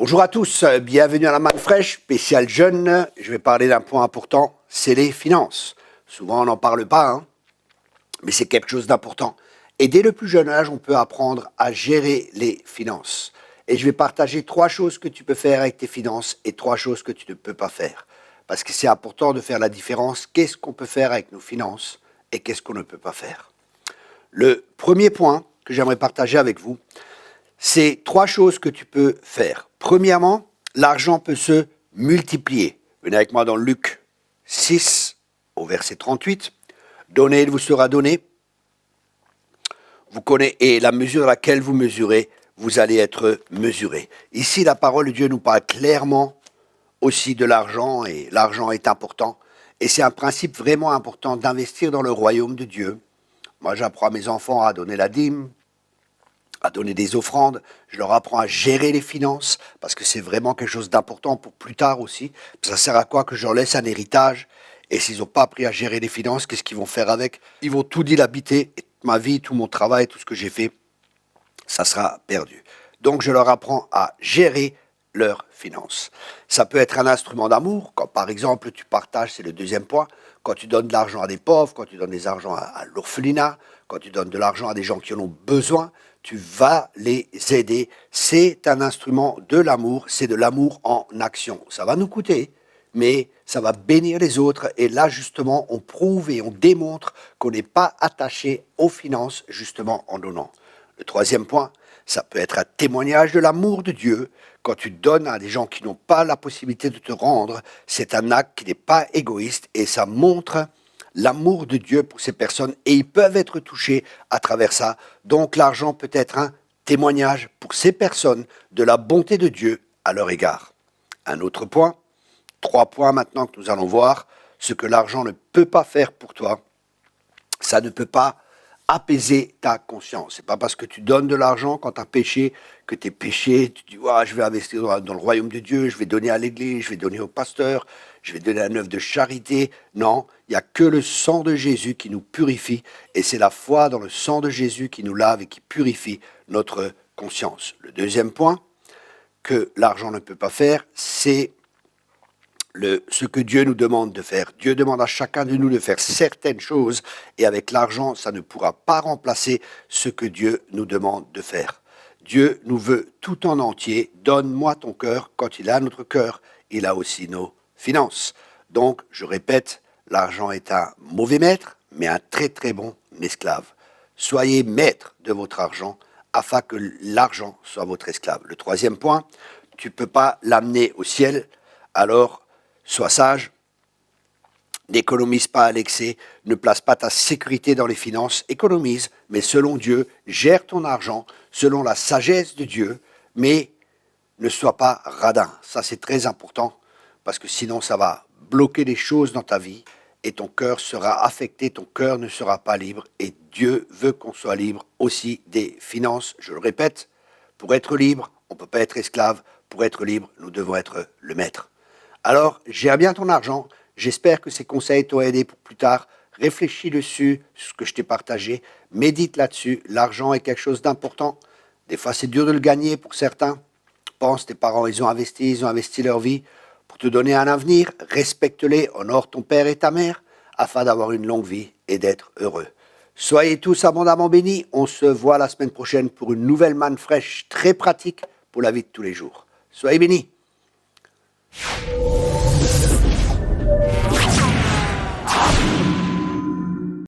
Bonjour à tous, bienvenue à la manne fraîche, spécial jeune. Je vais parler d'un point important, c'est les finances. Souvent on n'en parle pas, mais c'est quelque chose d'important. Et dès le plus jeune âge, on peut apprendre à gérer les finances. Et je vais partager 3 choses que tu peux faire avec tes finances et 3 choses que tu ne peux pas faire. Parce que c'est important de faire la différence, qu'est-ce qu'on peut faire avec nos finances et qu'est-ce qu'on ne peut pas faire. Le premier point que j'aimerais partager avec vous, c'est 3 choses que tu peux faire. Premièrement, l'argent peut se multiplier. Venez avec moi dans Luc 6, au verset 38. Donnez, il vous sera donné. Vous connaissez, et la mesure à laquelle vous mesurez, vous allez être mesuré. Ici, la parole de Dieu nous parle clairement aussi de l'argent, et l'argent est important. Et c'est un principe vraiment important d'investir dans le royaume de Dieu. Moi, j'apprends à mes enfants à donner la dîme, à donner des offrandes, je leur apprends à gérer les finances, parce que c'est vraiment quelque chose d'important pour plus tard aussi. Ça sert à quoi que je leur laisse un héritage, et s'ils n'ont pas appris à gérer les finances, qu'est-ce qu'ils vont faire avec? Ils vont tout dilapiter, et ma vie, tout mon travail, tout ce que j'ai fait, ça sera perdu. Donc je leur apprends à gérer leurs finances. Ça peut être un instrument d'amour, quand par exemple tu partages, c'est le deuxième point, quand tu donnes de l'argent à des pauvres, quand tu donnes des argent à l'orphelinat, quand tu donnes de l'argent à des gens qui en ont besoin, tu vas les aider. C'est un instrument de l'amour, c'est de l'amour en action. Ça va nous coûter, mais ça va bénir les autres. Et là, justement, on prouve et on démontre qu'on n'est pas attaché aux finances, justement, en donnant. Le troisième point, ça peut être un témoignage de l'amour de Dieu. Quand tu donnes à des gens qui n'ont pas la possibilité de te rendre, c'est un acte qui n'est pas égoïste et ça montre l'amour de Dieu pour ces personnes et ils peuvent être touchés à travers ça. Donc l'argent peut être un témoignage pour ces personnes de la bonté de Dieu à leur égard. Un autre point, 3 points maintenant que nous allons voir, ce que l'argent ne peut pas faire pour toi, ça ne peut pas apaiser ta conscience. C'est pas parce que tu donnes de l'argent quand tu as péché que tu es péché, tu dis je vais investir dans le royaume de Dieu, je vais donner à l'église, je vais donner au pasteur, je vais donner à une œuvre de charité. Non, il n'y a que le sang de Jésus qui nous purifie et c'est la foi dans le sang de Jésus qui nous lave et qui purifie notre conscience. Le deuxième point que l'argent ne peut pas faire, c'est ce que Dieu nous demande de faire. Dieu demande à chacun de nous de faire certaines choses et avec l'argent, ça ne pourra pas remplacer ce que Dieu nous demande de faire. Dieu nous veut tout en entier. Donne-moi ton cœur. Quand il a notre cœur, il a aussi nos finances. Donc, je répète, l'argent est un mauvais maître, mais un très très bon esclave. Soyez maître de votre argent afin que l'argent soit votre esclave. Le troisième point, tu ne peux pas l'amener au ciel, alors sois sage, n'économise pas à l'excès, ne place pas ta sécurité dans les finances, économise, mais selon Dieu, gère ton argent selon la sagesse de Dieu, mais ne sois pas radin. Ça, c'est très important, parce que sinon, ça va bloquer les choses dans ta vie, et ton cœur sera affecté, ton cœur ne sera pas libre, et Dieu veut qu'on soit libre aussi des finances. Je le répète, pour être libre, on ne peut pas être esclave, pour être libre, nous devons être le maître. Alors, gère bien ton argent. J'espère que ces conseils t'ont aidé pour plus tard. Réfléchis dessus, ce que je t'ai partagé. Médite là-dessus. L'argent est quelque chose d'important. Des fois, c'est dur de le gagner pour certains. Pense, tes parents, ils ont investi leur vie pour te donner un avenir. Respecte-les, honore ton père et ta mère, afin d'avoir une longue vie et d'être heureux. Soyez tous abondamment bénis. On se voit la semaine prochaine pour une nouvelle manne fraîche, très pratique pour la vie de tous les jours. Soyez bénis.